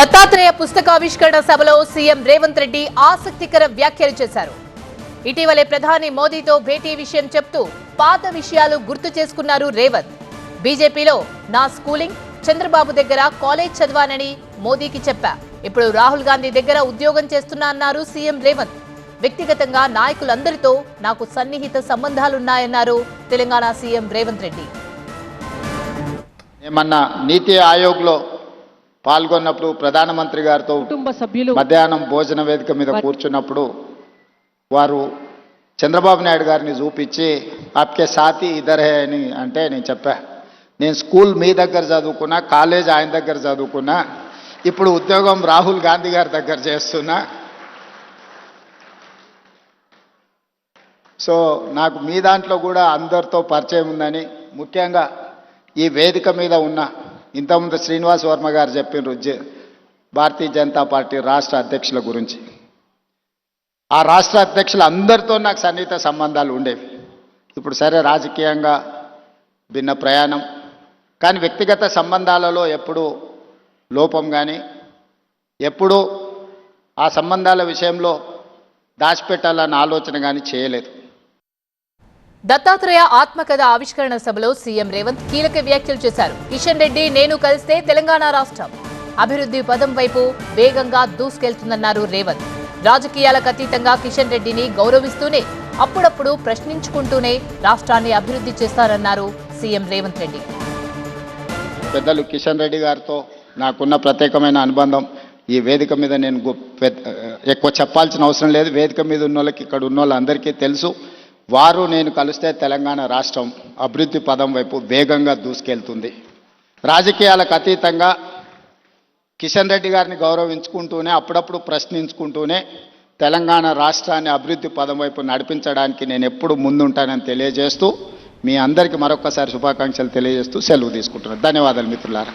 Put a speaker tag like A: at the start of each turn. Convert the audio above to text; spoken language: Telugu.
A: దత్తాత్రేయ పుస్తకావిష్కరణ సభలో సీఎం రేవంత్ రెడ్డి ఆసక్తికర వ్యాఖ్యలు చేశారు. ఇటీవలే ప్రధాని మోదీతో భేటీ విషయం చెప్తూ పాత విషయాలు గుర్తు చేసుకున్నారు రేవంత్. బీజేపీలో నా స్కూలింగ్, చంద్రబాబు దగ్గర కాలేజ్ చదివానని మోదీకి చెప్పా. ఇప్పుడు రాహుల్ గాంధీ దగ్గర ఉద్యోగం చేస్తున్నా అన్నారు సీఎం రేవంత్. వ్యక్తిగతంగా నాయకులందరితో నాకు సన్నిహిత సంబంధాలున్నాయన్నారు తెలంగాణ సీఎం రేవంత్ రెడ్డి.
B: ఏమన్నా నీతి ఆయోగ్లో పాల్గొన్నప్పుడు ప్రధానమంత్రి గారితో
C: కుటుంబ సభ్యులు
B: మధ్యాహ్నం భోజన వేదిక మీద కూర్చున్నప్పుడు వారు చంద్రబాబు నాయుడు గారిని చూపించి ఆప్కే సాథీ ఇద్దరే అని అంటే నేను చెప్పా, నేను స్కూల్ మీ దగ్గర చదువుకున్నా, కాలేజ్ ఆయన దగ్గర చదువుకున్నా, ఇప్పుడు ఉద్యోగం రాహుల్ గాంధీ గారి దగ్గర చేస్తున్నా. సో నాకు మీ దాంట్లో కూడా అందరితో పరిచయం ఉందని, ముఖ్యంగా ఈ వేదిక మీద ఉన్న ఇంతకుముందు శ్రీనివాస్ వర్మ గారు చెప్పినారు భారతీయ జనతా పార్టీ రాష్ట్ర అధ్యక్షుల గురించి. ఆ రాష్ట్ర అధ్యక్షులు అందరితో నాకు సన్నిహిత సంబంధాలు ఉండేవి. ఇప్పుడు సరే రాజకీయంగా భిన్న ప్రయాణం, కానీ వ్యక్తిగత సంబంధాలలో ఎప్పుడూ లోపం కానీ, ఎప్పుడూ ఆ సంబంధాల విషయంలో దాచిపెట్టాలన్న ఆలోచన కానీ చేయలేదు.
A: దత్తాత్రేయ ఆత్మకథ ఆవిష్కరణ సభలో సీఎం రేవంత్ కీలక వ్యాఖ్యలు చేశారు. కిషన్ రెడ్డి నేను కలిస్తే తెలంగాణ రాష్ట్రం అభివృద్ధి పదం వైపు వేగంగా దూసుకెళ్తుందన్నారు రేవంత్. రాజకీయాలకు అతీతంగా కిషన్ రెడ్డిని గౌరవిస్తూనే అప్పుడప్పుడు ప్రశ్నించుకుంటూనే రాష్ట్రాన్ని అభివృద్ధి చేస్తారన్నారు సీఎం రేవంత్ రెడ్డి.
B: పెద్దలు కిషన్ రెడ్డి గారితో నాకున్న ప్రత్యేకమైన అనుబంధం ఈ వేదిక మీద నేను ఎక్కువ చెప్పాల్సిన అవసరం లేదు. వేదిక మీద ఉన్న వాళ్ళకి, ఇక్కడ ఉన్న వాళ్ళందరికీ తెలుసు. వారు నేను కలిస్తే తెలంగాణ రాష్ట్రం అభివృద్ధి పదం వైపు వేగంగా దూసుకెళ్తుంది. రాజకీయాలకు అతీతంగా కిషన్ రెడ్డి గారిని గౌరవించుకుంటూనే, అప్పుడప్పుడు ప్రశ్నించుకుంటూనే తెలంగాణ రాష్ట్రాన్ని అభివృద్ధి పదం వైపు నడిపించడానికి నేను ఎప్పుడు ముందుంటానని తెలియజేస్తూ మీ అందరికీ మరొకసారి శుభాకాంక్షలు తెలియజేస్తూ సెలవు తీసుకుంటున్నాను. ధన్యవాదాలు మిత్రులారా.